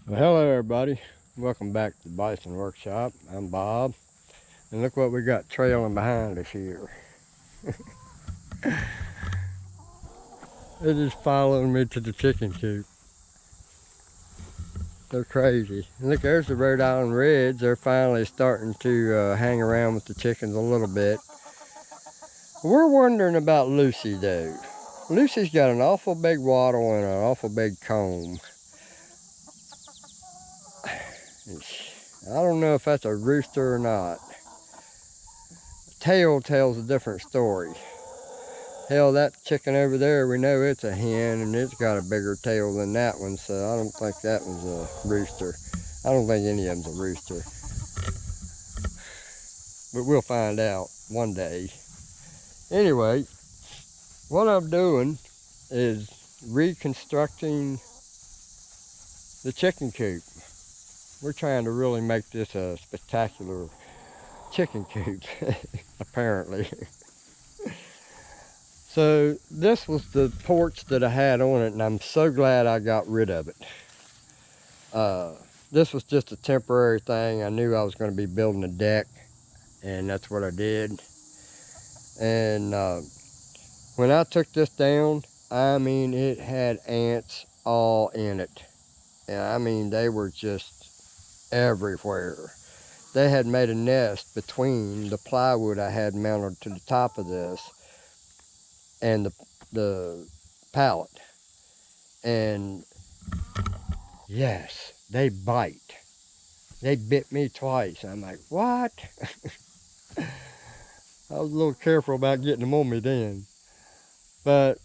Well, hello everybody. Welcome back to the Bison Workshop. I'm Bob. And look what we got trailing behind us here. They're just following me to the chicken coop. They're crazy. And look, there's the Rhode Island Reds. They're finally starting to hang around with the chickens a little bit. We're wondering about Lucy though. Lucy's got an awful big wattle and an awful big comb. I don't know if that's a rooster or not. Tail tells a different story. Hell, that chicken over there, we know it's a hen, and it's got a bigger tail than that one, so I don't think that one's a rooster. I don't think any of them's a rooster. But we'll find out one day. Anyway, what I'm doing is reconstructing the chicken coop. We're trying to really make this a spectacular chicken coop, apparently. So this was the porch that I had on it, and I'm so glad I got rid of it. This was just a temporary thing. I knew I was going to be building a deck, and that's what I did. And when I took this down, I mean, it had ants all in it. And I mean, they were just everywhere. They had made a nest between the plywood I had mounted to the top of this and the pallet. And yes, they bite. They bit me twice. I'm like, what? I was a little careful about getting them on me then. But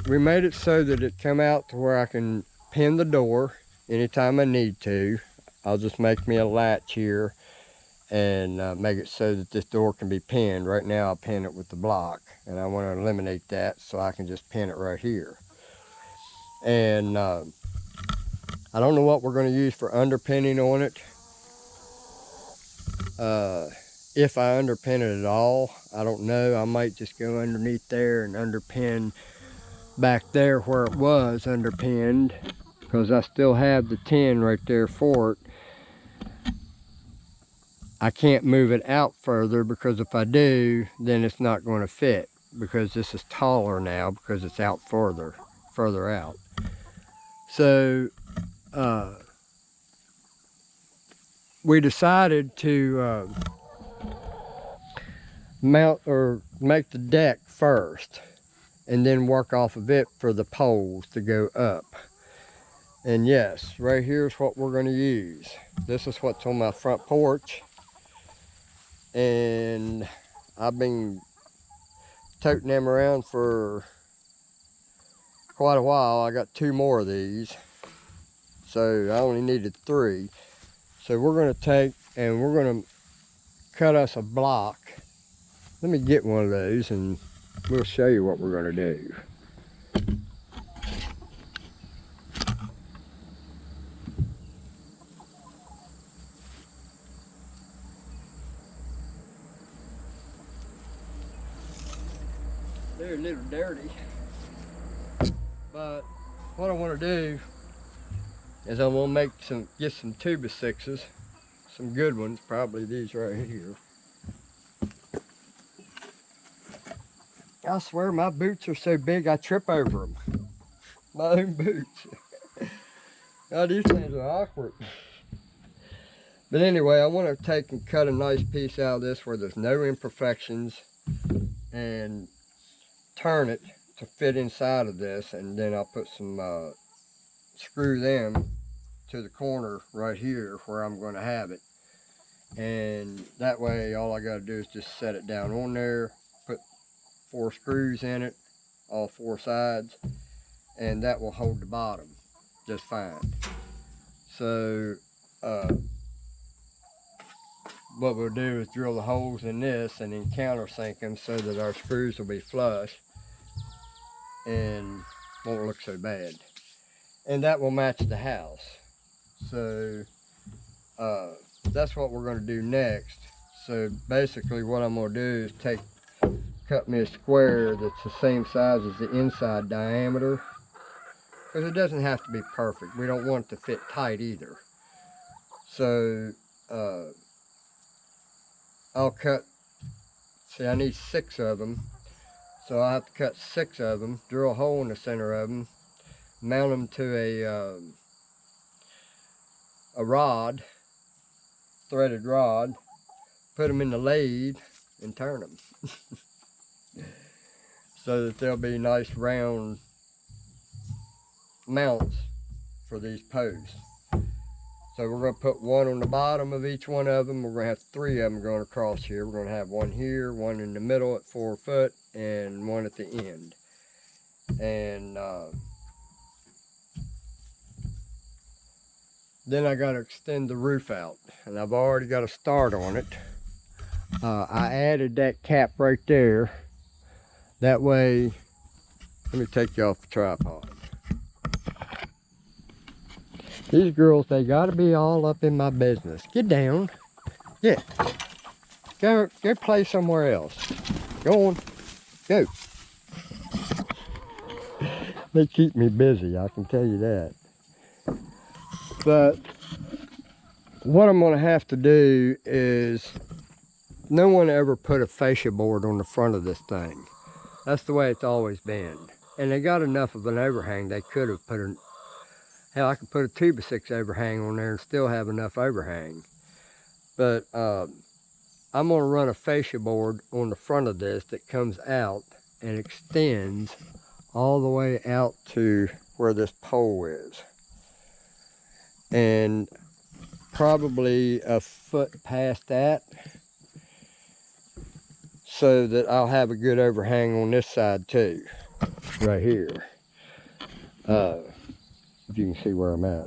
we made it so that it come out to where I can pin the door anytime I need to. I'll just make me a latch here and make it so that this door can be pinned. Right now I'll pin it with the block, and I want to eliminate that so I can just pin it right here. And I don't know what we're going to use for underpinning on it. If I underpin it at all, I don't know. I might just go underneath there and underpin back there where it was underpinned, because I still have the tin right there for it. I can't move it out further, because if I do, then it's not going to fit, because this is taller now because it's out further out. So we decided to mount or make the deck first, and then work off of it for the poles to go up. And yes, right here is what we're going to use. This is what's on my front porch, and I've been toting them around for quite a while. I got 2 more of these, so I only needed 3. So we're going to take and we're going to cut us a block. Let me get one of those and we'll show you what we're going to do. They're a little dirty, but what I want to do is I want to get some 2x6s, some good ones, probably these right here. I swear my boots are so big I trip over them. My own boots. God, these things are awkward. But anyway, I want to take and cut a nice piece out of this where there's no imperfections, and turn it to fit inside of this, and then I'll put some screw them to the corner right here where I'm going to have it. And that way all I got to do is just set it down on there, put 4 screws in it, all 4 sides, and that will hold the bottom just fine. So what we'll do is drill the holes in this and then countersink them so that our screws will be flush and won't look so bad. And that will match the house. So that's what we're going to do next. So basically what I'm going to do is cut me a square that's the same size as the inside diameter, because it doesn't have to be perfect. We don't want it to fit tight either. So I'll cut, see, I need 6 of them. So I'll have to cut 6 of them, drill a hole in the center of them, mount them to a rod, threaded rod, put them in the lathe, and turn them. So that they'll be nice round mounts for these posts. So we're going to put one on the bottom of each one of them. We're going to have 3 of them going across here. We're going to have one here, one in the middle at 4 foot, and one at the end. And then I got to extend the roof out, and I've already got a start on it. I added that cap right there. That way, let me take you off the tripod. These girls, they gotta be all up in my business. Get down. Yeah. Go play somewhere else. Go on. Go. They keep me busy, I can tell you that. But what I'm gonna have to do is, no one ever put a fascia board on the front of this thing. That's the way it's always been. And they got enough of an overhang, they could have put a, hell, I could put a 2x6 overhang on there and still have enough overhang. But I'm gonna run a fascia board on the front of this that comes out and extends all the way out to where this pole is. And probably a foot past that, so that I'll have a good overhang on this side too, right here. If you can see where I'm at.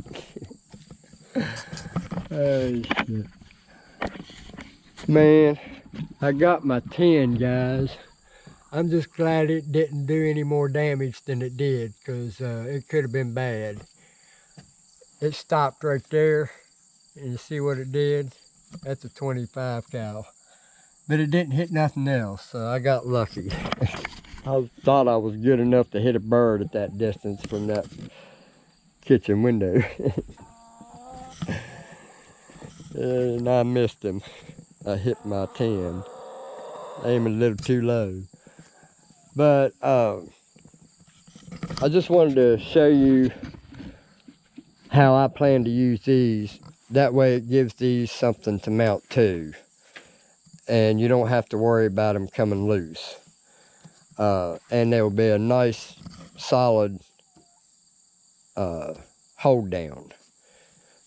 Oh, shit. Man, I got my 10, guys. I'm just glad it didn't do any more damage than it did, because it could have been bad. It stopped right there, and you see what it did? That's a 25 cal. But it didn't hit nothing else, so I got lucky. I thought I was good enough to hit a bird at that distance from that kitchen window. And I missed him. I hit my 10. Aim a little too low. But I just wanted to show you how I plan to use these. That way it gives these something to mount to. And you don't have to worry about them coming loose. And there will be a nice solid hold down.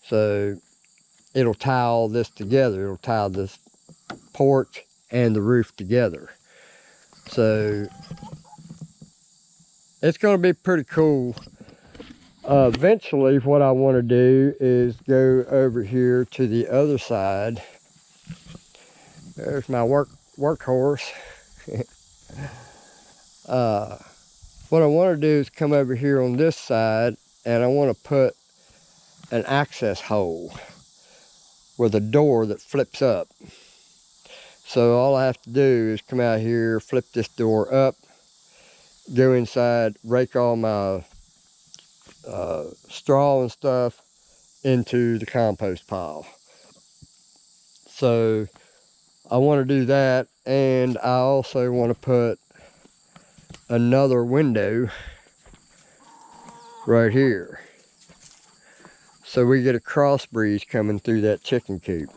So it'll tie all this together. It'll tie this porch and the roof together. So it's going to be pretty cool. Eventually what I want to do is go over here to the other side. There's my workhorse. What I want to do is come over here on this side, and I want to put an access hole with a door that flips up. So all I have to do is come out here, flip this door up, go inside, rake all my straw and stuff into the compost pile. So I want to do that, and I also want to put another window right here, so we get a cross breeze coming through that chicken coop.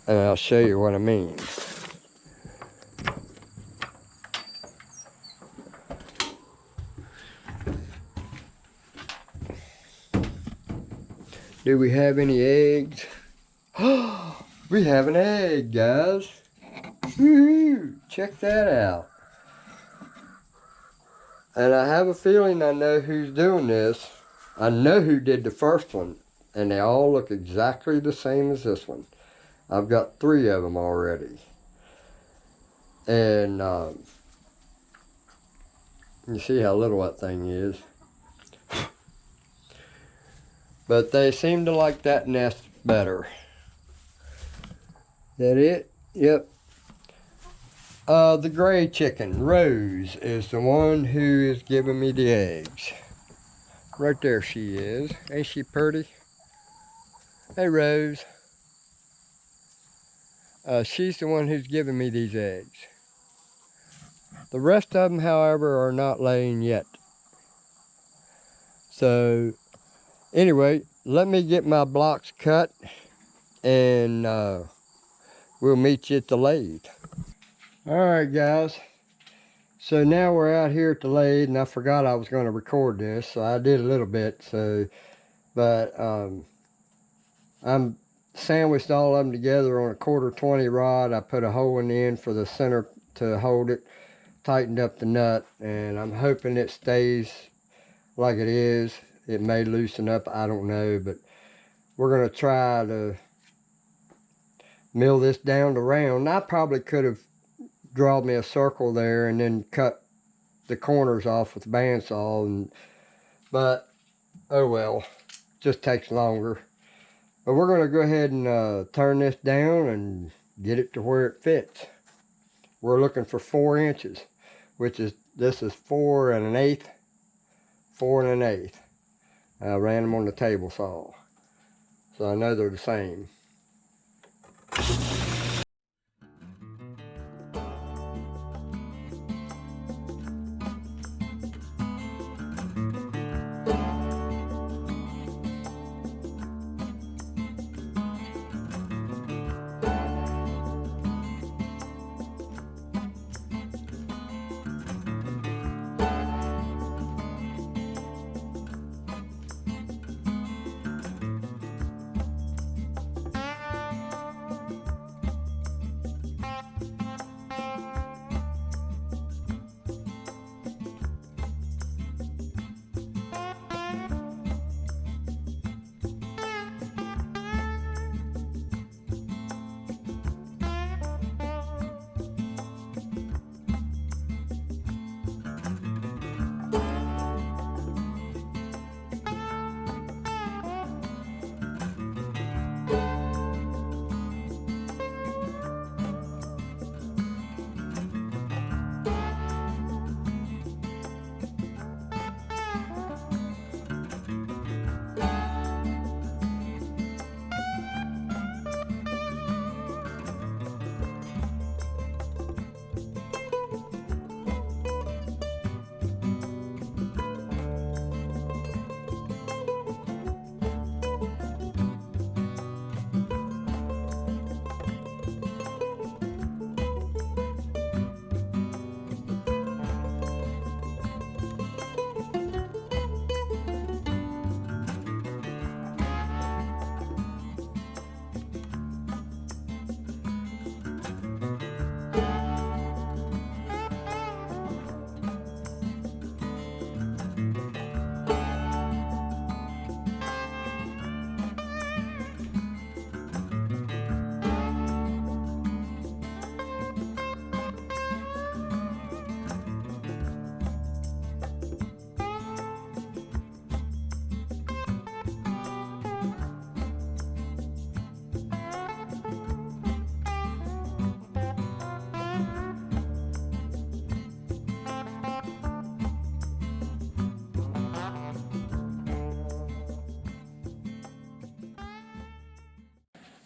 And I'll show you what I mean. Do we have any eggs? Oh, we have an egg, guys. Woohoo! Check that out. And I have a feeling I know who's doing this. I know who did the first one, and they all look exactly the same as this one. I've got 3 of them already. And you see how little that thing is. But they seem to like that nest better. That it? Yep. The gray chicken, Rose, is the one who is giving me the eggs. Right there she is. Ain't she pretty? Hey, Rose. She's the one who's giving me these eggs. The rest of them, however, are not laying yet. So, anyway, let me get my blocks cut and we'll meet you at the lathe. Alright guys, so now we're out here at the lathe, and I forgot I was going to record this, so I did a little bit. But I'm sandwiched all of them together on a 1/4-20 rod. I put a hole in the end for the center to hold it, tightened up the nut, and I'm hoping it stays like it is. It may loosen up, I don't know, but we're going to try to mill this down to round. I probably could have drawn me a circle there and then cut the corners off with the bandsaw, but oh well, just takes longer. But we're going to go ahead and turn this down and get it to where it fits. We're looking for 4 inches, which is, this is 4 1/8, 4 1/8. I ran them on the table saw, so I know they're the same.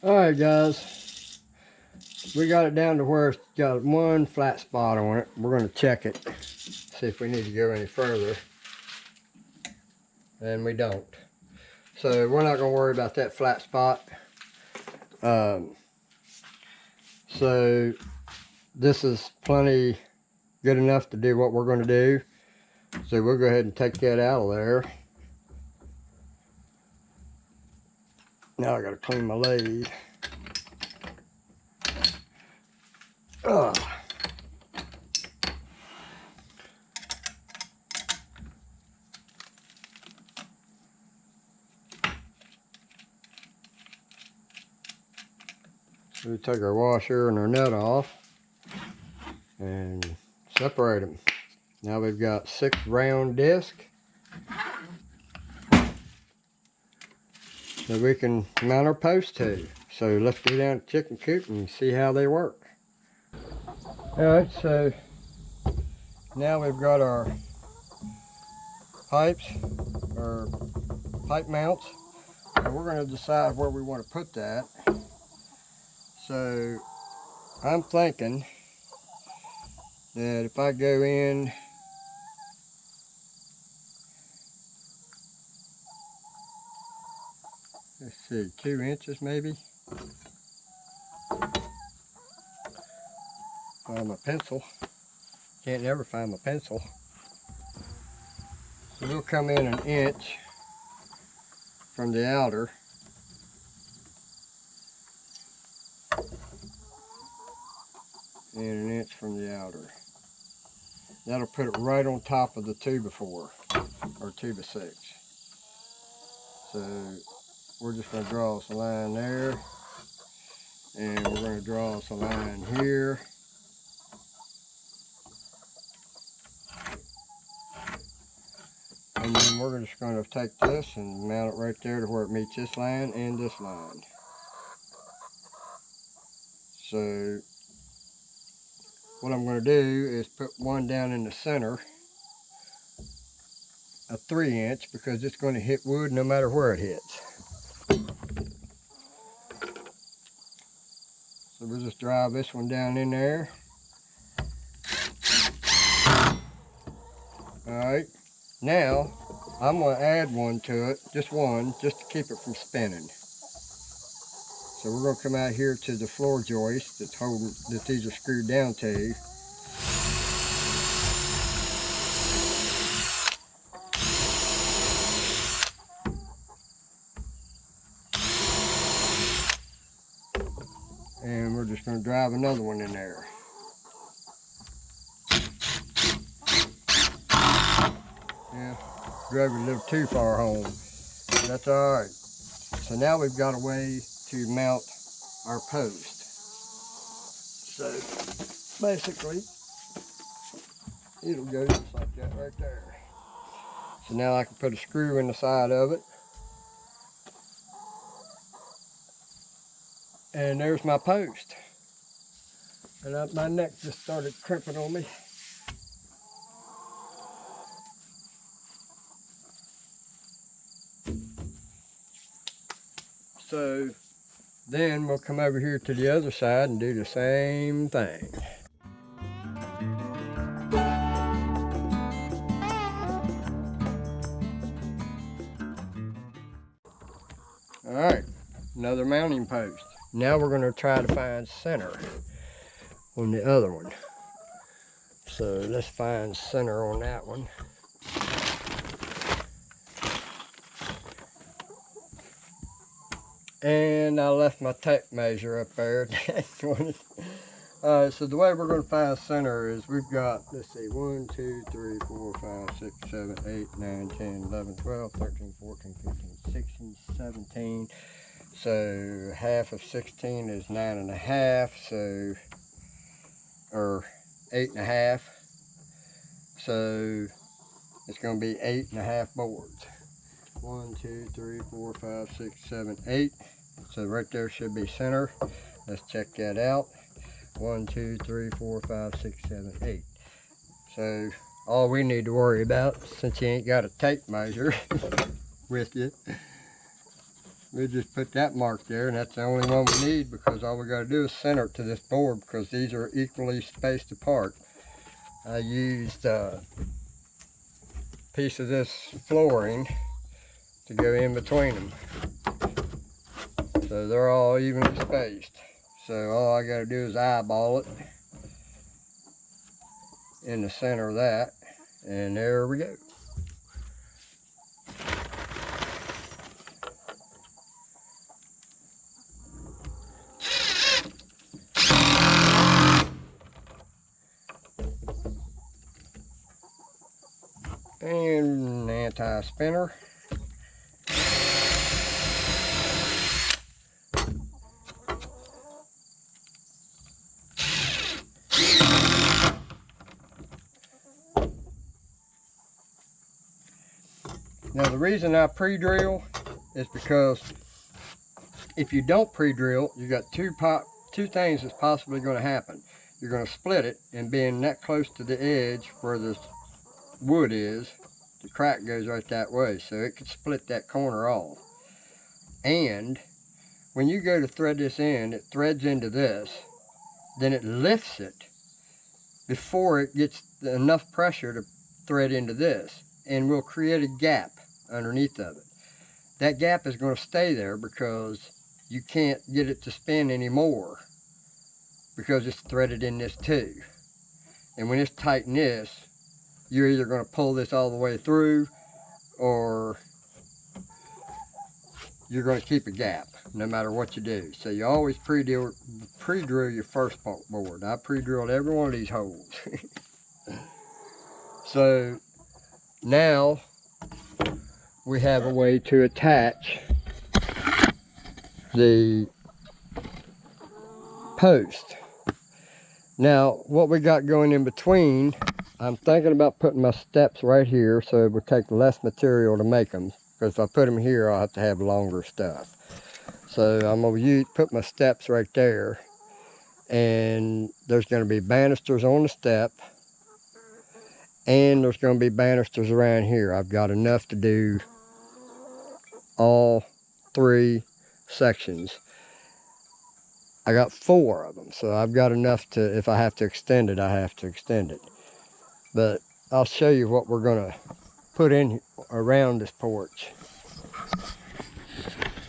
Alright guys, we got it down to where it's got one flat spot on it. We're going to check it, see if we need to go any further, and we don't. So we're not going to worry about that flat spot. So this is plenty good enough to do what we're going to do. So we'll go ahead and take that out of there. Now I got to clean my lathe. Ugh. We take our washer and our nut off and separate them. Now we've got 6 round discs that we can mount our post to. So let's go down to the chicken coop and see how they work. Alright, so now we've got our pipes, or pipe mounts. And we're going to decide where we want to put that. So I'm thinking that if I go in, let's see, 2 inches maybe. Find my pencil. Can't never find my pencil. So we'll come in 1 inch from the outer. And 1 inch from the outer. That'll put it right on top of the 2x4 or 2x6. So we're just going to draw us a line there, and we're going to draw us a line here. And then we're just going to take this and mount it right there to where it meets this line and this line. So what I'm going to do is put one down in the center, a 3 inch, because it's going to hit wood no matter where it hits. So we'll just drive this one down in there. Alright, now I'm going to add one to it, just one, just to keep it from spinning. So we're going to come out here to the floor joist that these are screwed down to. And we're just going to drive another one in there. Yeah, drove it a little too far home. But that's alright. So now we've got a way to mount our post. So basically, it'll go just like that right there. So now I can put a screw in the side of it. And there's my post. And my neck just started crimping on me. So then we'll come over here to the other side and do the same thing. Alright, another mounting post. Now we're going to try to find center on the other one. So let's find center on that one. And I left my tape measure up there. Alright, so the way we're going to find center is we've got, let's see, 1, 2, 3, 4, 5, 6, 7, 8, 9, 10, 11, 12, 13, 14, 15, 16, 17. So half of 16 is 9.5, so, or 8.5. So it's going to be 8.5 boards. 1, 2, 3, 4, 5, 6, 7, 8. So right there should be center. Let's check that out. 1, 2, 3, 4, 5, 6, 7, 8. So all we need to worry about, since you ain't got a tape measure with you, we just put that mark there, and that's the only one we need, because all we got to do is center it to this board, because these are equally spaced apart. I used a piece of this flooring to go in between them, so they're all evenly spaced. So all I got to do is eyeball it in the center of that, and there we go. And an anti-spinner. Now the reason I pre-drill is because if you don't pre-drill, you got two things that's possibly going to happen. You're going to split it, and being that close to the edge where the wood is, The crack goes right that way, so it could split that corner off. And when you go to thread this in, it threads into this, then it lifts it before it gets enough pressure to thread into this, and will create a gap underneath of it. That gap is going to stay there because you can't get it to spin anymore because it's threaded in this too. And when it's tight in this, you're either going to pull this all the way through, or you're going to keep a gap no matter what you do. So you always pre-drill your first board. I pre-drilled every one of these holes. So now we have a way to attach the post. Now what we got going in between, I'm thinking about putting my steps right here so it would take less material to make them, because if I put them here I'll have to have longer stuff. So I'm going to put my steps right there, and there's going to be banisters on the step, and there's going to be banisters around here. I've got enough to do all 3 sections. I got 4 of them, so I've got enough to, if I have to extend it, I have to extend it. But I'll show you what we're going to put in around this porch.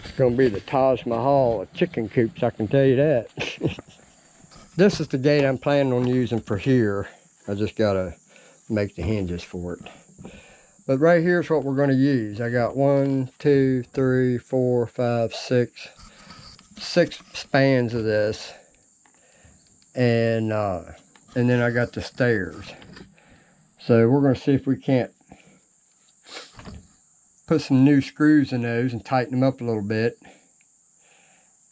It's going to be the Taj Mahal of chicken coops, I can tell you that. This is the gate I'm planning on using for here. I just got to make the hinges for it. But right here's what we're going to use. I got 1, 2, 3, 4, 5, 6 spans of this, and then I got the stairs. So we're going to see if we can't put some new screws in those and tighten them up a little bit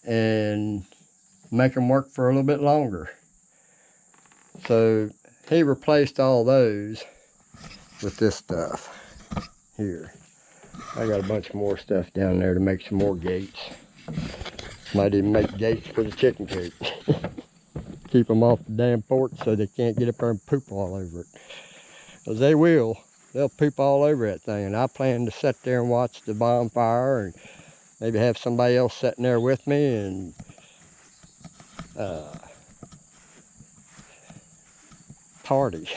and make them work for a little bit longer. So he replaced all those with this stuff here. I got a bunch more stuff down there to make some more gates. Might even make gates for the chicken coop. Keep them off the damn porch so they can't get up there and poop all over it. Because they will. They'll poop all over that thing. And I plan to sit there and watch the bonfire, and maybe have somebody else sitting there with me, and party.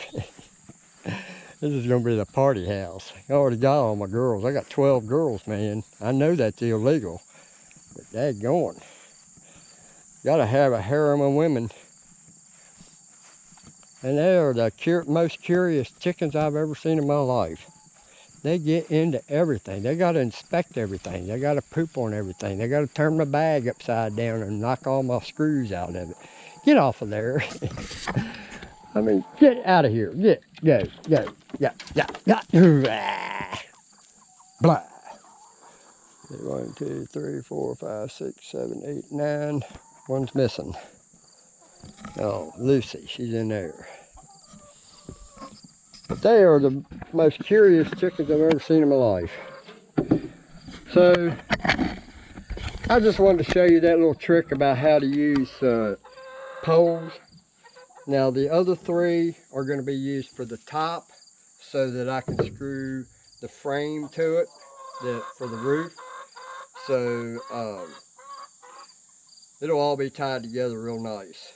This is going to be the party house. I already got all my girls. I got 12 girls, man. I know that's illegal, but daggone. Gotta have a harem of women. And they are the most curious chickens I've ever seen in my life. They get into everything. They got to inspect everything. They got to poop on everything. They got to turn my bag upside down and knock all my screws out of it. Get off of there. I mean, get out of here. Go. Blah. 1, 2, 3, 4, 5, 6, 7, 8, 9. One's missing. Oh, Lucy, she's in there. But they are the most curious chickens I've ever seen in my life. So, I just wanted to show you that little trick about how to use poles. Now, the other 3 are going to be used for the top, so that I can screw the frame to it for the roof. So, it'll all be tied together real nice.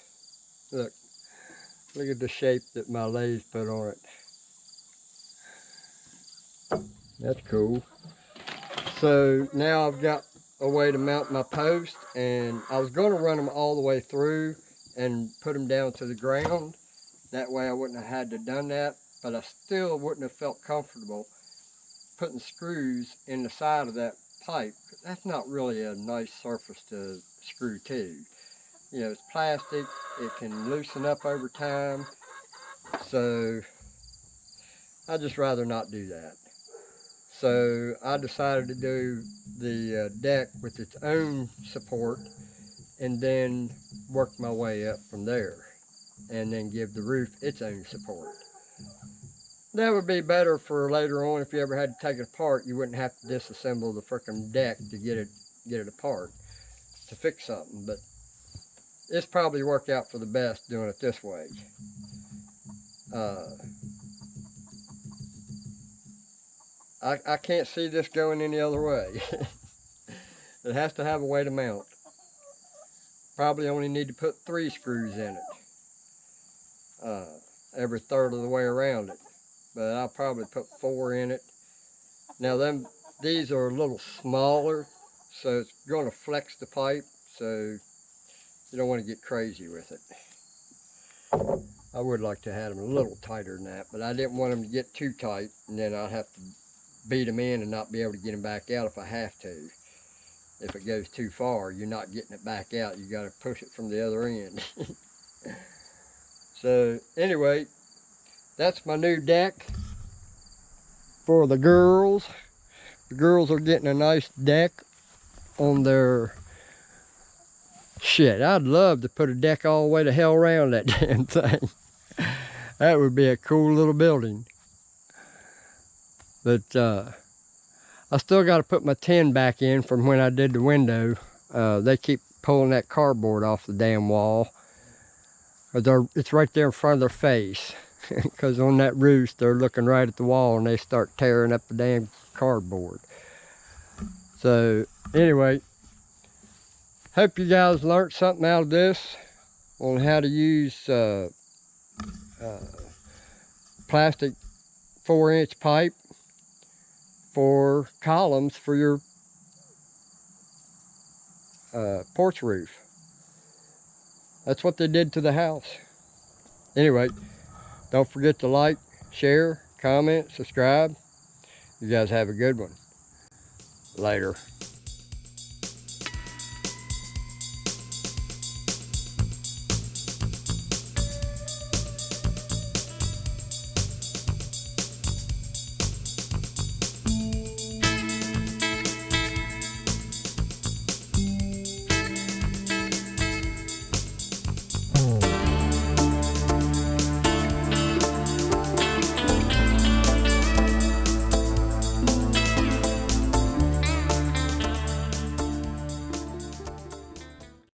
Look at the shape that my lathe put on it. That's cool. So now I've got a way to mount my post, and I was going to run them all the way through and put them down to the ground. That way I wouldn't have had to done that, but I still wouldn't have felt comfortable putting screws in the side of that pipe. That's not really a nice surface to screw to. You know, it's plastic, it can loosen up over time, so I'd just rather not do that. So I decided to do the deck with its own support, and then work my way up from there, and then give the roof its own support. That would be better for later on. If you ever had to take it apart, you wouldn't have to disassemble the frickin' deck to get it apart to fix something. But it's probably worked out for the best doing it this way. I can't see this going any other way. It has to have a way to mount. Probably only need to put 3 screws in it. Every third of the way around it. But I'll probably put 4 in it. Now these are a little smaller, so it's going to flex the pipe, so you don't want to get crazy with it. I would like to have them a little tighter than that, but I didn't want them to get too tight, and then I'd have to beat them in and not be able to get them back out if I have to. If it goes too far, you're not getting it back out. You got to push it from the other end. So anyway, that's my new deck for the girls. The girls are getting a nice deck on their... Shit, I'd love to put a deck all the way to hell around that damn thing. That would be a cool little building. But I still got to put my tin back in from when I did the window. They keep pulling that cardboard off the damn wall. It's right there in front of their face. Because on that roost, they're looking right at the wall and they start tearing up the damn cardboard. So, anyway, hope you guys learned something out of this on how to use plastic 4-inch pipe for columns for your porch roof. That's what they did to the house. Anyway, don't forget to like, share, comment, subscribe. You guys have a good one. Later.